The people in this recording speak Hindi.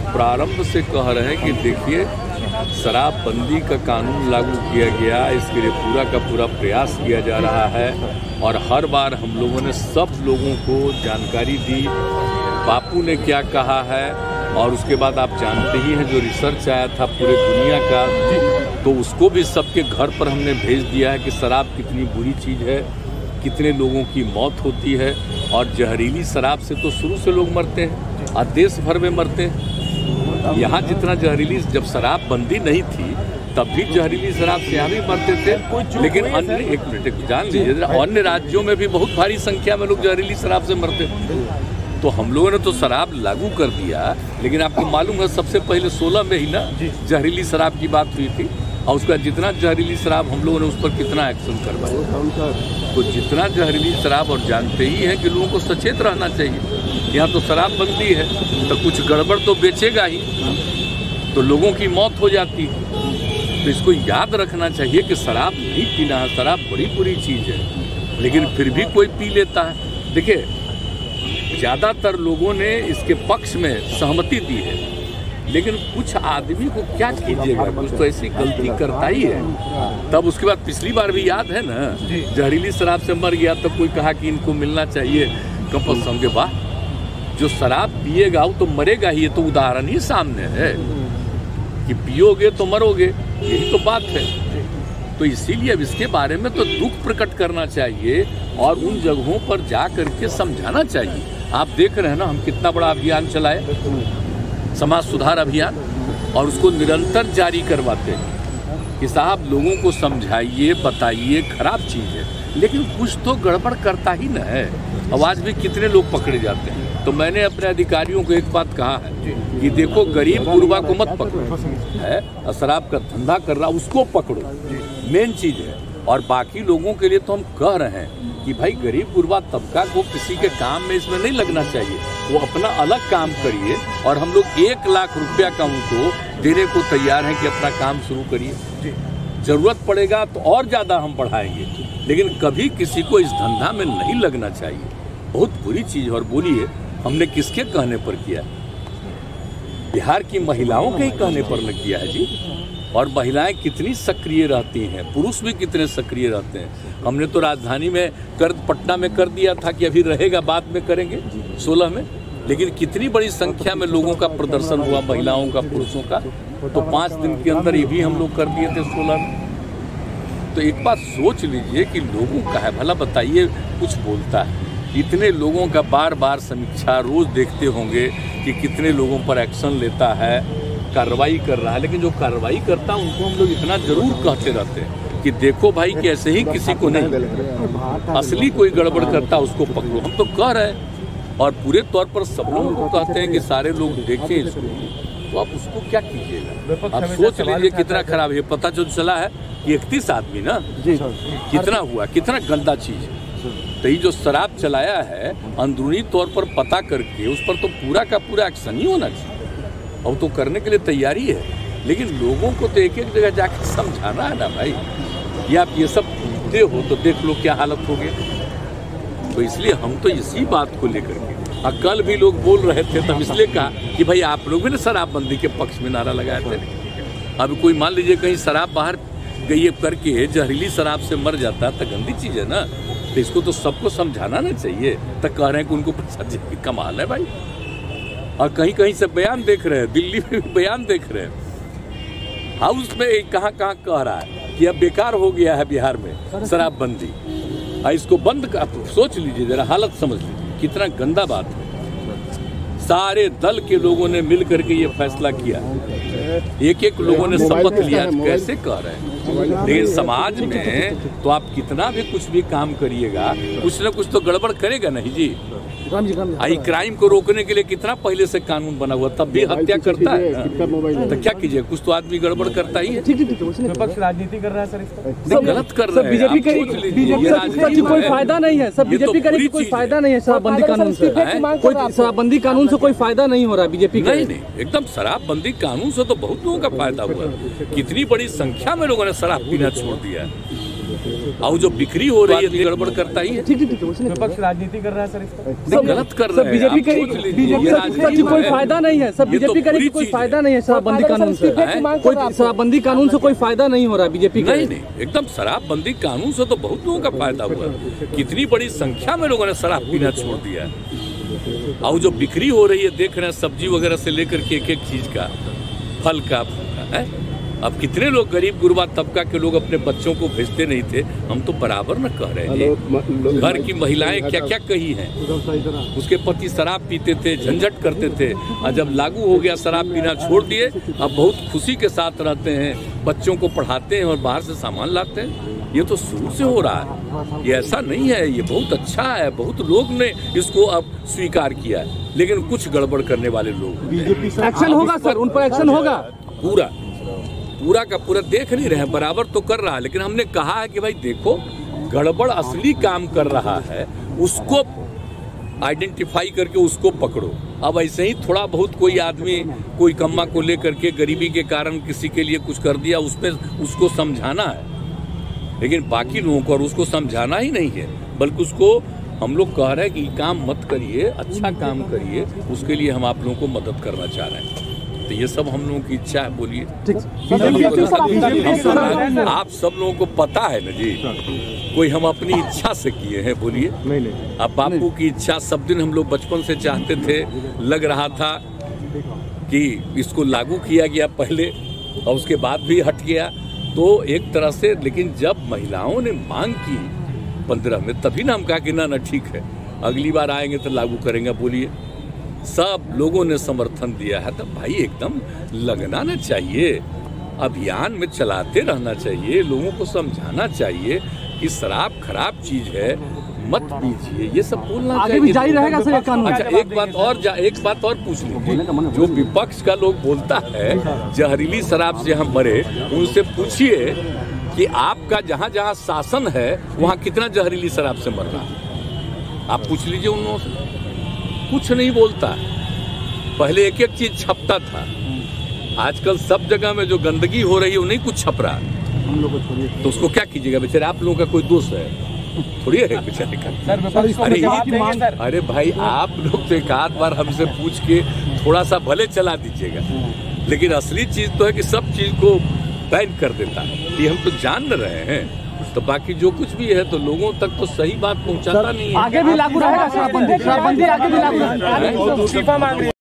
प्रारंभ से कह रहे हैं कि देखिए शराबबंदी का कानून लागू किया गया, इसके लिए पूरा का पूरा प्रयास किया जा रहा है और हर बार हम लोगों ने सब लोगों को जानकारी दी, बापू ने क्या कहा है और उसके बाद आप जानते ही हैं जो रिसर्च आया था पूरे दुनिया का, तो उसको भी सबके घर पर हमने भेज दिया है कि शराब कितनी बुरी चीज़ है, कितने लोगों की मौत होती है और जहरीली शराब से तो शुरू से लोग मरते हैं और देश भर में मरते हैं। यहाँ जितना जहरीली, जब शराब बंदी नहीं थी तब भी जहरीली शराब से यहाँ भी मरते थे, लेकिन अन्य एक मिनट जान लीजिए अन्य राज्यों में भी बहुत भारी संख्या में लोग जहरीली शराब से मरते थे। तो हम लोगों ने तो शराब लागू कर दिया, लेकिन आपको मालूम है सबसे पहले 16 में ही ना जहरीली शराब की बात हुई थी और उसका जितना जहरीली शराब हम लोगों ने उस पर कितना एक्शन करवाया। तो जितना जहरीली शराब, और जानते ही हैं कि लोगों को सचेत रहना चाहिए, यहाँ तो शराब बंदी है तो कुछ गड़बड़ तो बेचेगा ही, तो लोगों की मौत हो जाती है। तो इसको याद रखना चाहिए कि शराब नहीं पीना है, शराब बड़ी बुरी चीज़ है, लेकिन फिर भी कोई पी लेता है। देखिए ज़्यादातर लोगों ने इसके पक्ष में सहमति दी है, लेकिन कुछ आदमी को क्या कीजिएगा, कुछ तो ऐसी गलती करता ही है। तब उसके बाद पिछली बार भी याद है ना, जहरीली शराब से मर गया तो कोई कहा कि इनको मिलना चाहिए कंपल्सन के बाद। जो शराब पिएगा वो तो मरेगा ही, ये तो उदाहरण ही सामने है कि पियोगे तो मरोगे, यही तो बात है। तो इसीलिए अब इसके बारे में तो दुख प्रकट करना चाहिए और उन जगहों पर जा करके समझाना चाहिए। आप देख रहे हैं ना हम कितना बड़ा अभियान चलाए, समाज सुधार अभियान, और उसको निरंतर जारी करवाते हैं कि साहब लोगों को समझाइए, बताइए खराब चीज़ है, लेकिन कुछ तो गड़बड़ करता ही न है। अब आज भी कितने लोग पकड़े जाते हैं। तो मैंने अपने अधिकारियों को एक बात कहा है कि देखो गरीब गुरबा को मत पकड़ो, है शराब का धंधा कर रहा उसको पकड़ो, मेन चीज़ है। और बाकी लोगों के लिए तो हम कह रहे हैं कि भाई गरीब गुरबा तबका को किसी के काम में इसमें नहीं लगना चाहिए, वो अपना अलग काम करिए और हम लोग 1 लाख रुपया का उनको देने को तैयार हैं कि अपना काम शुरू करिए। जरूरत पड़ेगा तो और ज़्यादा हम बढ़ाएंगे, लेकिन कभी किसी को इस धंधा में नहीं लगना चाहिए। बहुत बुरी चीज़। और बोलिए हमने किसके कहने पर किया? बिहार की महिलाओं के ही कहने पर न किया है जी। और महिलाएं कितनी सक्रिय रहती हैं, पुरुष भी कितने सक्रिय रहते हैं। हमने तो राजधानी में पटना में कर दिया था कि अभी रहेगा बाद में करेंगे 16 में, लेकिन कितनी बड़ी संख्या में लोगों का प्रदर्शन हुआ, महिलाओं का, पुरुषों का। तो 5 दिन के अंदर ये भी हम लोग कर दिए थे 16 में। तो एक बात सोच लीजिए कि लोगों का है, भला बताइए कुछ बोलता है, इतने लोगों का बार बार समीक्षा रोज देखते होंगे कि कितने लोगों पर एक्शन लेता है, कार्रवाई कर रहा है, लेकिन जो कार्रवाई करता है उनको हम लोग इतना जरूर कहते रहते हैं कि देखो भाई कि ऐसे ही किसी को नहीं, असली कोई गड़बड़ करता उसको पकड़ो। हम तो कह रहे हैं और पूरे तौर पर सब लोगों को कहते हैं कि सारे लोग देखें इसको, तो आप उसको क्या कीजिएगा? आप सोच लीजिए कितना खराब है। पता जो चला है कि 31 आदमी ना कितना हुआ, कितना गंदा चीज है। तो ये जो शराब चलाया है अंदरूनी तौर पर पता करके उस पर तो पूरा का पूरा एक्शन ही होना चाहिए, और तो करने के लिए तैयारी है। लेकिन लोगों को तो एक एक जगह जाकर समझाना है ना भाई, ये आप ये सब भूलते हो तो देख लो क्या हालत हो गई। तो इसलिए हम तो इसी बात को लेकर के, कल भी लोग बोल रहे थे तब इसलिए कहा कि भाई आप लोग भी ना शराबबंदी के पक्ष में नारा लगाए थे। अब कोई मान लीजिए कहीं शराब बाहर गई करके जहरीली शराब से मर जाता तो गंदी चीज़ है ना, तो इसको तो सबको समझाना ना चाहिए। तो कह रहे हैं कि उनको पैसा की कमाल है भाई। और कहीं कहीं से बयान देख रहे हैं, दिल्ली में भी बयान देख रहे हैं, हाउस में कहाँ कहाँ कह रहा है कि अब बेकार हो गया है बिहार में शराबबंदी, इसको बंद कर। सोच लीजिए जरा, हालत समझ लीजिए कितना गंदा बात है। सारे दल के लोगों ने मिल करके ये फैसला किया, एक एक लोगों ने शपथ लिया। कैसे कह रहे हैं? लेकिन समाज में तो आप कितना भी कुछ भी काम करिएगा, कुछ न कुछ तो गड़बड़ करेगा नहीं जी। आई क्राइम को रोकने के लिए कितना पहले से कानून बना हुआ, तब भी हत्या करता है। तो क्या कीजिए, कुछ तो आदमी गड़बड़ करता ही है। विपक्ष राजनीति कर रहा है सर, गलत कर रहे हैं। बीजेपी की कोई फायदा नहीं है, सब बीजेपी करेगी, कोई फायदा नहीं है शराबबंदी कानून से। कोई शराबबंदी कानून से कोई फायदा नहीं हो रहा बीजेपी का। नहीं, एकदम शराबबंदी कानून से तो बहुत लोगों का फायदा हुआ। कितनी बड़ी संख्या में लोगों ने शराब पीना छोड़ दिया। और जो बिक्री हो रही है गड़बड़ करता ही है। ठीक है, विपक्ष राजनीति कर रहा है सर, सब गलत कर रहे हैं। बीजेपी करेगी कोई फायदा नहीं है, सब बीजेपी करेगी कोई फायदा नहीं है शराबबंदी कानून से, कोई शराबबंदी कानून से कोई फायदा नहीं हो रहा बीजेपी का। नहीं, एकदम शराबबंदी कानून से तो बहुत लोगों का फायदा हुआ। कितनी बड़ी संख्या में लोगों ने शराब पीना छोड़ दिया है। और जो बिक्री हो रही है देख रहे हैं, सब्जी वगैरह से लेकर के एक चीज का, फल का है। अब कितने लोग गरीब गुरबा तबका के लोग अपने बच्चों को भेजते नहीं थे, हम तो बराबर न कह रहे हैं। घर की महिलाएं क्या क्या कही हैं, उसके पति शराब पीते थे, झंझट करते थे, और जब लागू हो गया शराब पीना छोड़ दिए, अब बहुत खुशी के साथ रहते हैं, बच्चों को पढ़ाते हैं और बाहर से सामान लाते हैं। ये तो शुरू से हो रहा है, ये ऐसा नहीं है, ये बहुत अच्छा है। बहुत लोग ने इसको अब स्वीकार किया है, लेकिन कुछ गड़बड़ करने वाले लोग। एक्शन होगा सर, उन पर एक्शन होगा। पूरा का पूरा देख नहीं रहे हैं, बराबर तो कर रहा है, लेकिन हमने कहा है कि भाई देखो, गड़बड़ असली काम कर रहा है, उसको आइडेंटिफाई करके उसको पकड़ो। अब ऐसे ही थोड़ा बहुत कोई आदमी कोई कम्मा को लेकर के गरीबी के कारण किसी के लिए कुछ कर दिया, उसमें उसको समझाना है, लेकिन बाकी लोगों को और उसको समझाना ही नहीं है, बल्कि उसको हम लोग कह रहे हैं कि काम मत करिए, अच्छा काम करिए, उसके लिए हम आप लोगों को मदद करना चाह रहे हैं। तो ये सब हम लोगों की इच्छा है। बोलिए, आप सब लोगों को पता है ना जी, कोई हम अपनी इच्छा से किए हैं? बोलिए, अब बापू की इच्छा सब दिन हम लोग बचपन से चाहते थे, लग रहा था कि इसको लागू किया गया पहले और उसके बाद भी हट गया, तो एक तरह से। लेकिन जब महिलाओं ने मांग की 15 में, तभी ना हम कहा कि ना ठीक है, अगली बार आएंगे तो लागू करेंगे। बोलिए, सब लोगों ने समर्थन दिया है, तो भाई एकदम लगना ना चाहिए, अभियान में चलाते रहना चाहिए, लोगों को समझाना चाहिए कि शराब खराब चीज है, मत पीजिए, ये सब बोलना चाहिए। आगे भी जारी रहेगा सर ये कानून। अच्छा, एक बात और पूछ लीजिए, जो विपक्ष का लोग बोलता है जहरीली शराब से हम मरे, उनसे पूछिए कि आपका जहाँ जहाँ शासन है वहाँ कितना जहरीली शराब से मर रहा है, आप पूछ लीजिए उन लोगों से। कुछ नहीं बोलता। पहले एक एक चीज छपता था, आजकल सब जगह में जो गंदगी हो रही है वो नहीं कुछ छप रहा, तो उसको क्या कीजिएगा? बेचारे आप लोगों का कोई दोष है थोड़ी है बेचारे का। अरे भाई, आप लोग तो एक आध बार हमसे पूछ के थोड़ा सा भले चला दीजिएगा, लेकिन असली चीज तो है कि सब चीज को बैन कर देता है, ये हम तो जान रहे हैं। तो बाकी जो कुछ भी है तो लोगों तक तो सही बात पहुंचाता नहीं है। आगे भी लागू रहेगा शराबबंदी, आगे भी लागू रहेगा।